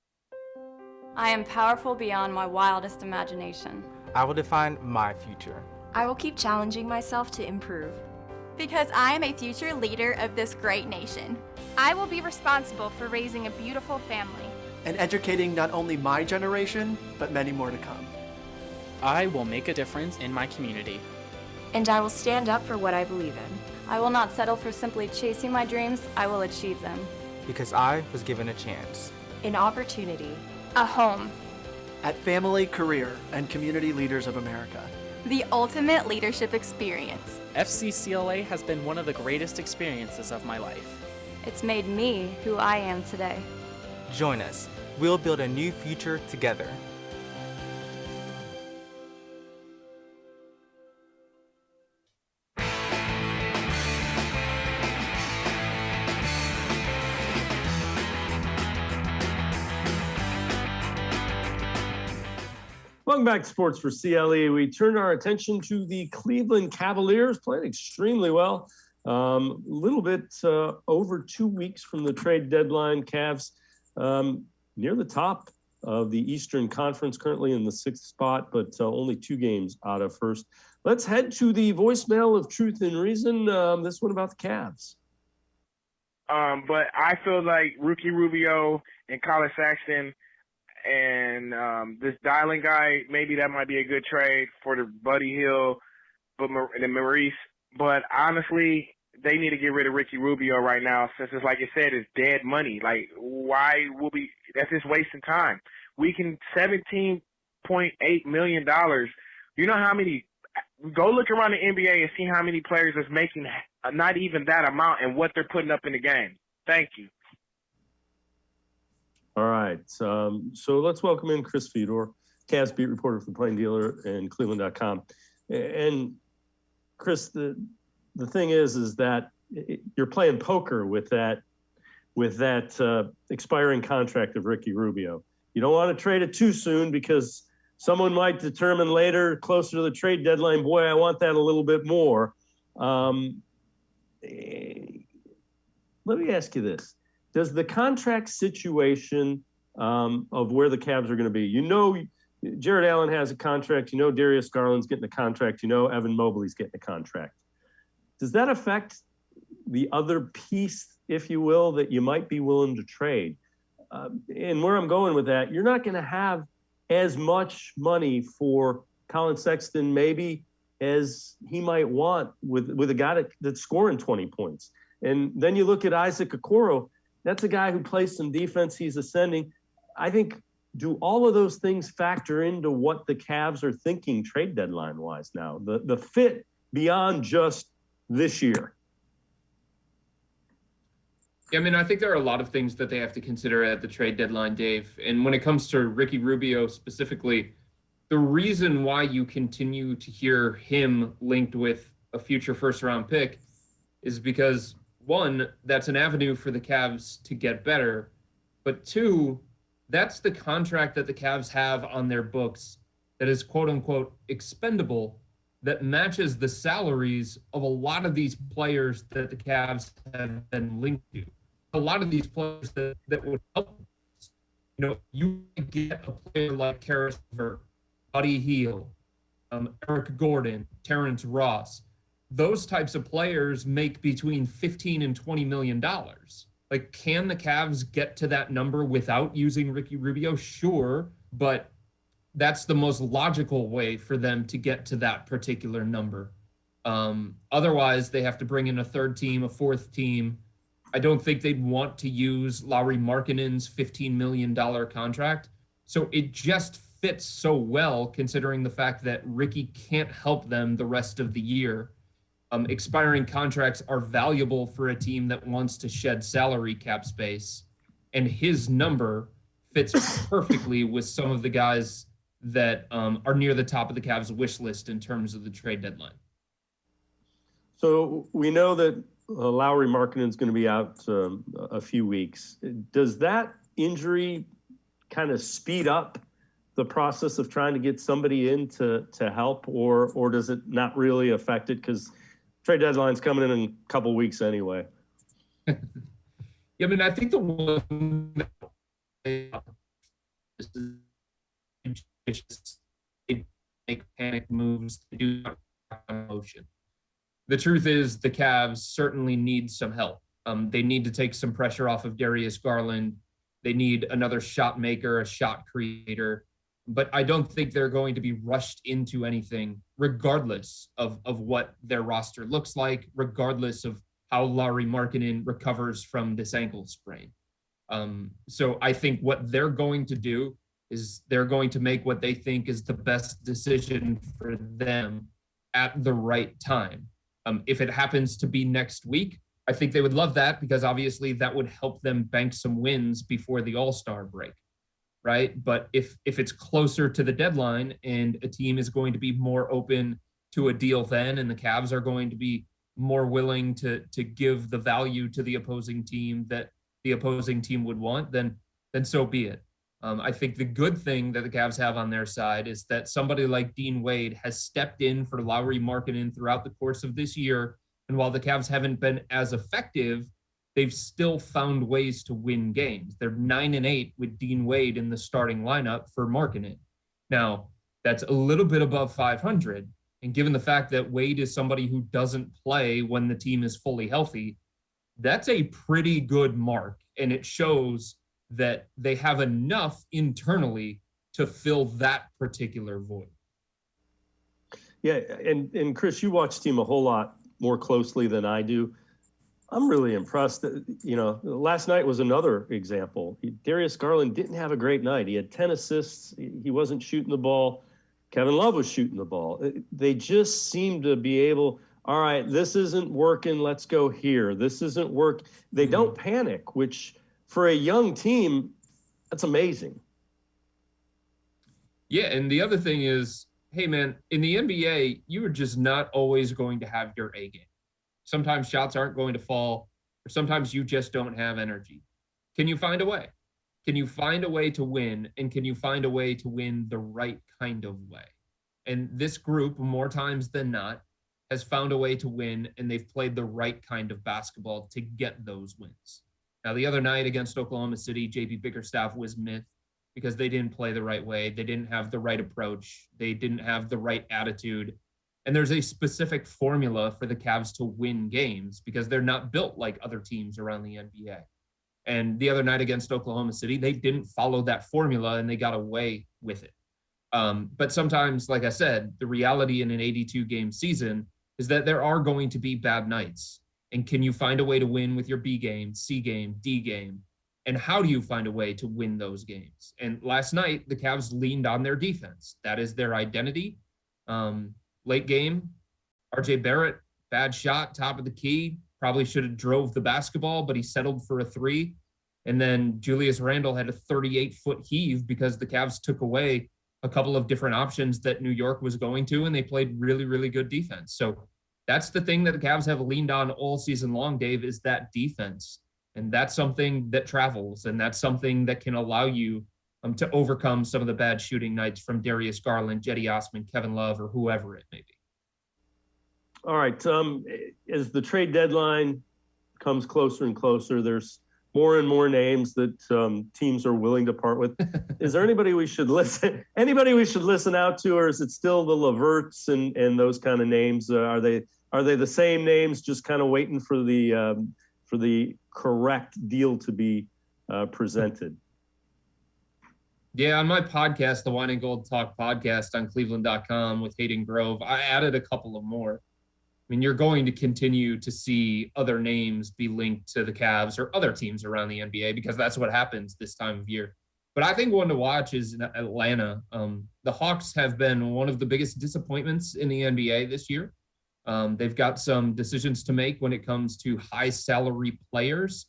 I am powerful beyond my wildest imagination. I will define my future. I will keep challenging myself to improve. Because I am a future leader of this great nation. I will be responsible for raising a beautiful family. And educating not only my generation, but many more to come. I will make a difference in my community. And I will stand up for what I believe in. I will not settle for simply chasing my dreams. I will achieve them. Because I was given a chance. An opportunity. A home. At Family, Career, and Community Leaders of America. The ultimate leadership experience. FCCLA has been one of the greatest experiences of my life. It's made me who I am today. Join us. We'll build a new future together. Welcome back to Sports4CLE. We turn our attention to the Cleveland Cavaliers, playing extremely well. A little bit over 2 weeks from the trade deadline. Cavs near the top of the Eastern Conference, currently in the 6th spot, but only 2 games out of first. Let's head to the voicemail of Truth and Reason. This one about the Cavs. But I feel like Ricky Rubio and Colin Sexton and this Dylan guy, maybe that might be a good trade for the Buddy Hill, and Maurice. But honestly, they need to get rid of Ricky Rubio right now, since it's like you said, it's dead money. Like, why will we? That's just wasting time. We can $17.8 million. You know how many? Go look around the NBA and see how many players is making not even that amount and what they're putting up in the game. Thank you. All right, so let's welcome in Chris Fedor, Cavs beat reporter for the Plain Dealer and cleveland.com. And Chris, the thing is that you're playing poker with that expiring contract of Ricky Rubio. You don't want to trade it too soon because someone might determine later, closer to the trade deadline, boy, I want that a little bit more. Let me ask you this. Does the contract situation of where the Cavs are going to be, Jared Allen has a contract, Darius Garland's getting a contract, Evan Mobley's getting a contract. Does that affect the other piece, if you will, that you might be willing to trade? And where I'm going with that, you're not going to have as much money for Colin Sexton maybe as he might want with a guy that's scoring 20 points. And then you look at Isaac Okoro. That's a guy who plays some defense. He's ascending. I think do all of those things factor into what the Cavs are thinking trade deadline wise now? The fit beyond just this year? Yeah, I mean, I think there are a lot of things that they have to consider at the trade deadline, Dave. And when it comes to Ricky Rubio specifically, the reason why you continue to hear him linked with a future first-round pick is because, one, that's an avenue for the Cavs to get better. But two, that's the contract that the Cavs have on their books that is quote-unquote expendable, that matches the salaries of a lot of these players that the Cavs have been linked to. A lot of these players that would help. You get a player like Karis LeVert, Buddy Hield, Eric Gordon, Terrence Ross. Those types of players make between $15 and $20 million. Like, can the Cavs get to that number without using Ricky Rubio? Sure, but that's the most logical way for them to get to that particular number. Otherwise, they have to bring in a third team, a fourth team. I don't think they'd want to use Lauri Markkanen's $15 million contract. So it just fits so well, considering the fact that Ricky can't help them the rest of the year. Expiring contracts are valuable for a team that wants to shed salary cap space. And his number fits perfectly with some of the guys that are near the top of the Cavs wish list in terms of the trade deadline. So we know that Lauri Markkanen is going to be out a few weeks. Does that injury kind of speed up the process of trying to get somebody in to help, or does it not really affect it because trade deadline's coming in a couple weeks anyway? Yeah, I mean, I think the one that make panic moves to do motion. The truth is the Cavs certainly need some help. They need to take some pressure off of Darius Garland. They need another shot maker, a shot creator. But I don't think they're going to be rushed into anything, regardless of what their roster looks like, regardless of how Lauri Markkanen recovers from this ankle sprain. So I think what they're going to do is they're going to make what they think is the best decision for them at the right time. If it happens to be next week, I think they would love that, because obviously that would help them bank some wins before the All-Star break, right? But if it's closer to the deadline and a team is going to be more open to a deal then, and the Cavs are going to be more willing to give the value to the opposing team that the opposing team would want, then so be it. I think the good thing that the Cavs have on their side is that somebody like Dean Wade has stepped in for Lauri Markkanen throughout the course of this year. And while the Cavs haven't been as effective, they've still found ways to win games. They're 9-8 with Dean Wade in the starting lineup for Markkanen. Now, that's a little bit above 500. And given the fact that Wade is somebody who doesn't play when the team is fully healthy, that's a pretty good mark. And it shows that they have enough internally to fill that particular void. Yeah, and Chris, you watch the team a whole lot more closely than I do. I'm really impressed that, last night was another example. Darius Garland didn't have a great night. He had 10 assists. He wasn't shooting the ball. Kevin Love was shooting the ball. They just seem to be able, all right, this isn't working, let's go here. This isn't work. They don't panic, which for a young team, that's amazing. Yeah, and the other thing is, hey, man, in the NBA, you are just not always going to have your A game. Sometimes shots aren't going to fall, or sometimes you just don't have energy. Can you find a way? Can you find a way to win, and can you find a way to win the right kind of way? And this group, more times than not, has found a way to win, and they've played the right kind of basketball to get those wins. Now, the other night against Oklahoma City, JB Bickerstaff was miffed because they didn't play the right way. They didn't have the right approach. They didn't have the right attitude. And there's a specific formula for the Cavs to win games because they're not built like other teams around the NBA. And the other night against Oklahoma City, they didn't follow that formula and they got away with it. But sometimes, like I said, the reality in an 82-game season is that there are going to be bad nights. And can you find a way to win with your B game, C game, D game? And how do you find a way to win those games? And last night, the Cavs leaned on their defense. That is their identity. Late game, RJ Barrett, bad shot, top of the key, probably should have drove the basketball, but he settled for a three. And then Julius Randle had a 38-foot heave because the Cavs took away a couple of different options that New York was going to, and they played really, really good defense. So that's the thing that the Cavs have leaned on all season long, Dave, is that defense. And that's something that travels, and that's something that can allow you to overcome some of the bad shooting nights from Darius Garland, Jetty Osman, Kevin Love, or whoever it may be. All right. As the trade deadline comes closer and closer, there's more and more names that teams are willing to part with. Is there anybody we should listen out to, or is it still the Leverts and those kind of names? Are they the same names, just kind of waiting for the correct deal to be presented? Yeah, on my podcast, the Wine and Gold Talk podcast on cleveland.com with Hayden Grove, I added a couple of more. I mean, you're going to continue to see other names be linked to the Cavs or other teams around the NBA because that's what happens this time of year. But I think one to watch is Atlanta. The Hawks have been one of the biggest disappointments in the NBA this year. They've got some decisions to make when it comes to high salary players.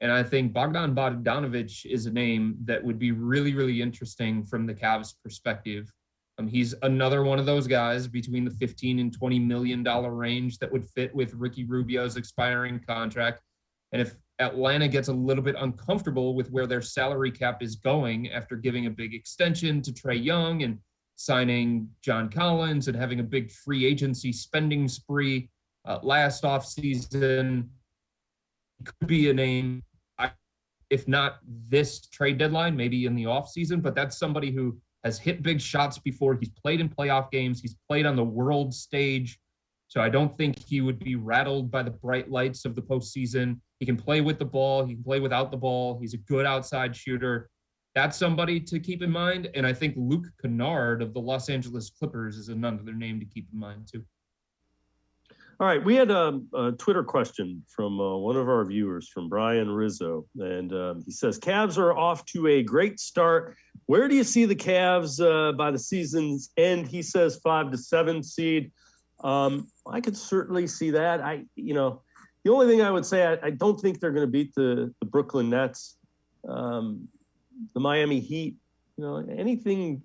And I think Bogdan Bogdanovic is a name that would be really, really interesting from the Cavs perspective. He's another one of those guys between the $15 and $20 million range that would fit with Ricky Rubio's expiring contract. And if Atlanta gets a little bit uncomfortable with where their salary cap is going after giving a big extension to Trae Young and signing John Collins and having a big free agency spending spree last offseason, could be a name, if not this trade deadline, maybe in the offseason, but that's somebody who has hit big shots before. He's played in playoff games. He's played on the world stage. So I don't think he would be rattled by the bright lights of the postseason. He can play with the ball. He can play without the ball. He's a good outside shooter. That's somebody to keep in mind. And I think Luke Kennard of the Los Angeles Clippers is another name to keep in mind too. All right, we had a Twitter question from one of our viewers, from Brian Rizzo, and he says, Cavs are off to a great start. Where do you see the Cavs by the season's end? He says 5 to 7 seed. I could certainly see that. The only thing I would say, I don't think they're going to beat the Brooklyn Nets, the Miami Heat. Anything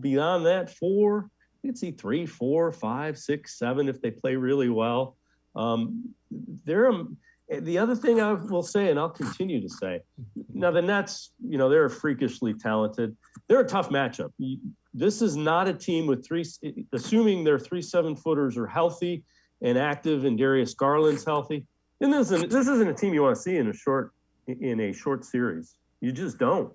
beyond that, 4. You could see 3, 4, 5, 6, 7 if they play really well. The other thing I will say, and I'll continue to say, now the Nets, they're freakishly talented. They're a tough matchup. This is not a team with assuming their 3 7-footers are healthy and active, and Darius Garland's healthy. And this isn't a team you want to see in a short series. You just don't.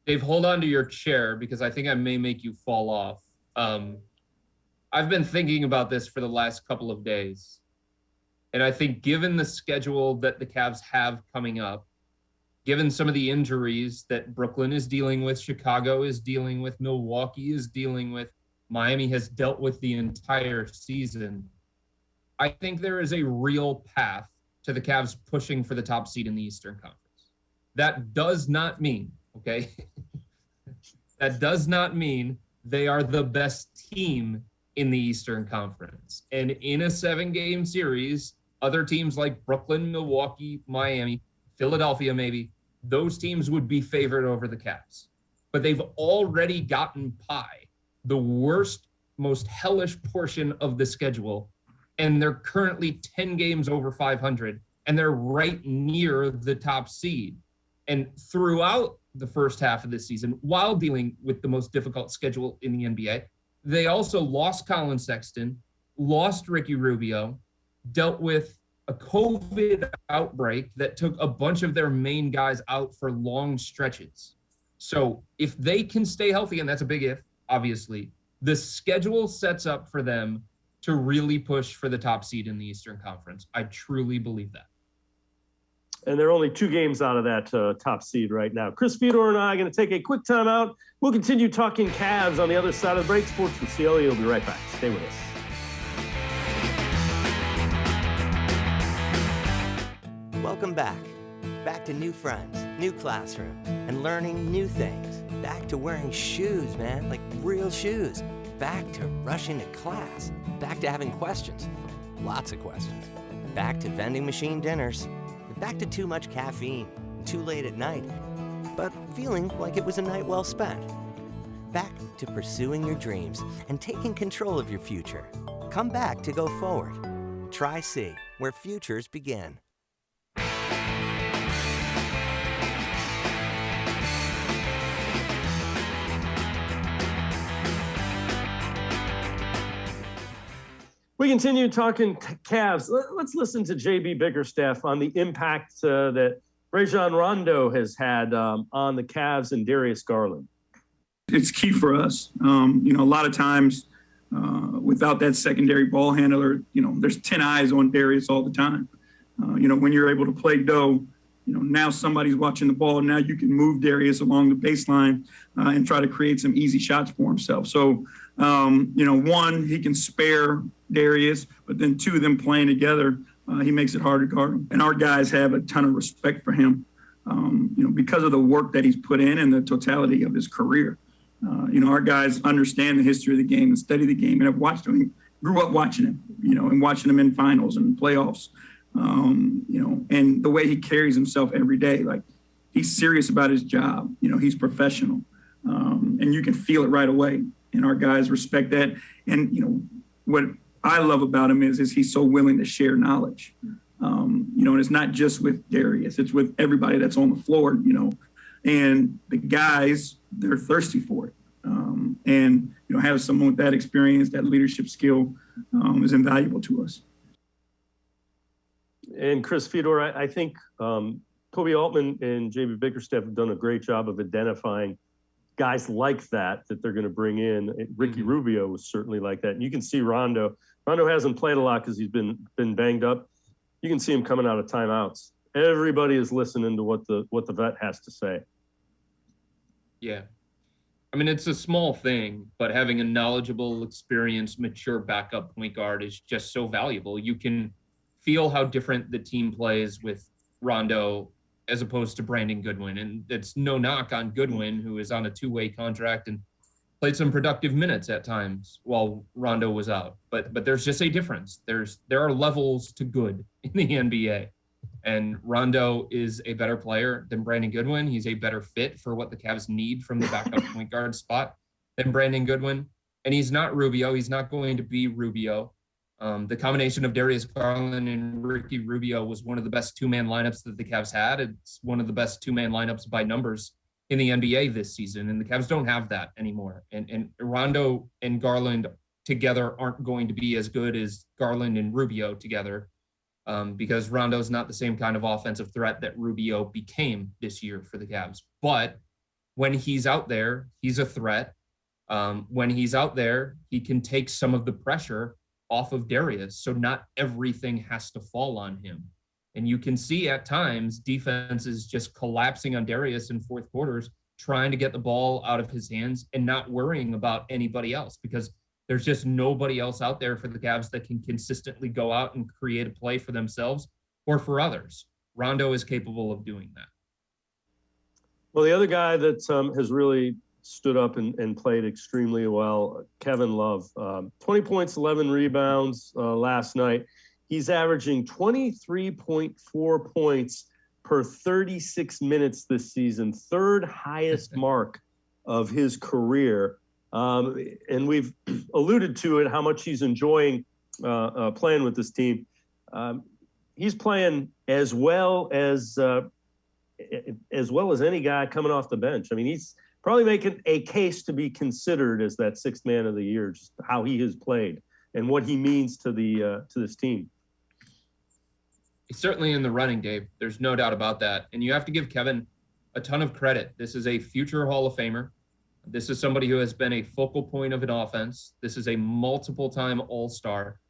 Dave, hold on to your chair because I think I may make you fall off. I've been thinking about this for the last couple of days. And I think given the schedule that the Cavs have coming up, given some of the injuries that Brooklyn is dealing with, Chicago is dealing with, Milwaukee is dealing with, Miami has dealt with the entire season, I think there is a real path to the Cavs pushing for the top seed in the Eastern Conference. That does not mean, okay? That does not mean they are the best team in the Eastern Conference. And in a 7-game series, other teams like Brooklyn, Milwaukee, Miami, Philadelphia maybe, those teams would be favored over the Cavs. But they've already gotten by the worst, most hellish portion of the schedule, and they're currently 10 games over 500, and they're right near the top seed. And throughout the first half of this season, while dealing with the most difficult schedule in the NBA, they also lost Colin Sexton, lost Ricky Rubio, dealt with a COVID outbreak that took a bunch of their main guys out for long stretches. So if they can stay healthy, and that's a big if, obviously, the schedule sets up for them to really push for the top seed in the Eastern Conference. I truly believe that. And they're only 2 games out of that top seed right now. Chris Fedor and I are going to take a quick time out. We'll continue talking Cavs on the other side of the break. Sports4CLE will be right back. Stay with us. Welcome back. Back to new friends, new classroom, and learning new things. Back to wearing shoes, man, like real shoes. Back to rushing to class. Back to having questions. Lots of questions. Back to vending machine dinners. Back to too much caffeine, too late at night, but feeling like it was a night well spent. Back to pursuing your dreams and taking control of your future. Come back to go forward. Try C, where futures begin. We continue talking Cavs. Let's listen to JB Bickerstaff on the impact that Rajon Rondo has had on the Cavs and Darius Garland. It's key for us. A lot of times without that secondary ball handler, there's 10 eyes on Darius all the time. When you're able to play Doe, now somebody's watching the ball. Now you can move Darius along the baseline and try to create some easy shots for himself. So, one, he can spare Darius, but then two, them playing together, he makes it hard to guard him. And our guys have a ton of respect for him, because of the work that he's put in and the totality of his career. Our guys understand the history of the game and study the game and have watched him, grew up watching him, and watching him in finals and playoffs, and the way he carries himself every day, like he's serious about his job, he's professional, and you can feel it right away. And our guys respect that. And, what I love about him is he's so willing to share knowledge, and it's not just with Darius, it's with everybody that's on the floor, and the guys, they're thirsty for it. And have someone with that experience, that leadership skill is invaluable to us. And Chris Fedor, I think Kobe Altman and JB Bickerstaff have done a great job of identifying guys like that they're going to bring in. Ricky Rubio was certainly like that. And you can see Rondo. Rondo hasn't played a lot because he's been banged up. You can see him coming out of timeouts. Everybody is listening to what the vet has to say. Yeah. I mean, it's a small thing, but having a knowledgeable, experienced, mature backup point guard is just so valuable. You can feel how different the team plays with Rondo as opposed to Brandon Goodwin. And it's no knock on Goodwin, who is on a two-way contract and played some productive minutes at times while Rondo was out. But there's just a difference. There are levels to good in the NBA. And Rondo is a better player than Brandon Goodwin. He's a better fit for what the Cavs need from the backup point guard spot than Brandon Goodwin. And he's not Rubio. He's not going to be Rubio. The combination of Darius Garland and Ricky Rubio was one of the best two-man lineups that the Cavs had. It's one of the best two-man lineups by numbers in the NBA this season, and the Cavs don't have that anymore. And Rondo and Garland together aren't going to be as good as Garland and Rubio together, because Rondo's not the same kind of offensive threat that Rubio became this year for the Cavs. But when he's out there, he's a threat. When he's out there, he can take some of the pressure off of Darius, so not everything has to fall on him. And you can see at times defenses just collapsing on Darius in fourth quarters, trying to get the ball out of his hands and not worrying about anybody else, because there's just nobody else out there for the Cavs that can consistently go out and create a play for themselves or for others. Rondo is capable of doing that. Well, the other guy that has really stood up and played extremely well, Kevin Love, 20 points, 11 rebounds last night. He's averaging 23.4 points per 36 minutes this season, third highest mark of his career. And we've alluded to it, how much he's enjoying playing with this team. He's playing as well as any guy coming off the bench. I mean, he's probably making a case to be considered as that sixth man of the year, just how he has played and what he means to this team. He's certainly in the running, Dave. There's no doubt about that. And you have to give Kevin a ton of credit. This is a future Hall of Famer. This is somebody who has been a focal point of an offense. This is a multiple-time All-Star.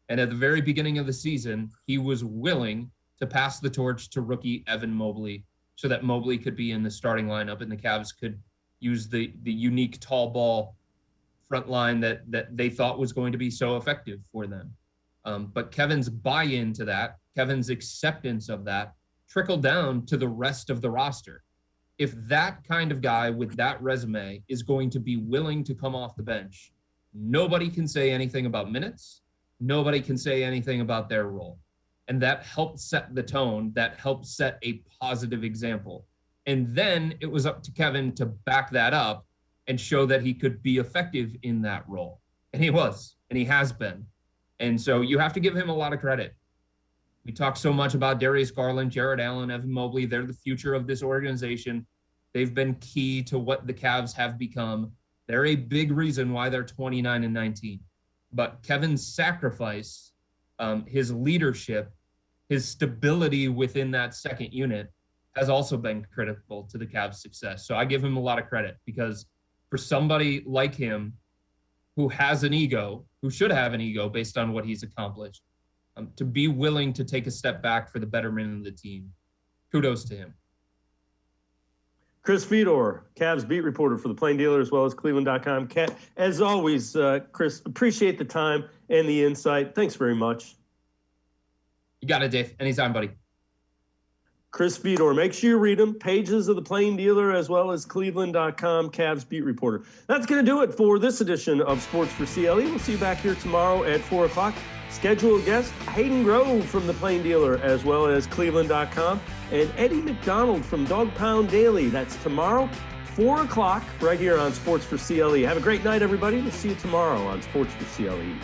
And at the very beginning of the season, he was willing to pass the torch to rookie Evan Mobley so that Mobley could be in the starting lineup and the Cavs could use the unique tall ball front line that they thought was going to be so effective for them. But Kevin's buy-in to that, Kevin's acceptance of that, trickle down to the rest of the roster. If that kind of guy with that resume is going to be willing to come off the bench, nobody can say anything about minutes. Nobody can say anything about their role. And that helped set the tone. That helped set a positive example. And then it was up to Kevin to back that up and show that he could be effective in that role. And he was, and he has been. And so you have to give him a lot of credit. We talk so much about Darius Garland, Jared Allen, Evan Mobley. They're the future of this organization. They've been key to what the Cavs have become. They're a big reason why they're 29-19. But Kevin's sacrifice, his leadership, his stability within that second unit has also been critical to the Cavs' success. So I give him a lot of credit, because for somebody like him who has an ego, who should have an ego based on what he's accomplished, to be willing to take a step back for the betterment of the team, kudos to him. Chris Fedor, Cavs beat reporter for the Plain Dealer as well as cleveland.com. As always, Chris, appreciate the time and the insight. Thanks very much. You got it, Dave. Anytime, buddy. Chris Fedor, make sure you read them. Pages of the Plain Dealer as well as cleveland.com, Cavs beat reporter. That's going to do it for this edition of Sports for CLE. We'll see you back here tomorrow at 4 o'clock. Scheduled guest, Hayden Grove from the Plain Dealer as well as cleveland.com, and Eddie McDonald from Dog Pound Daily. That's tomorrow, 4 o'clock, right here on Sports for CLE. Have a great night, everybody. We'll see you tomorrow on Sports for CLE.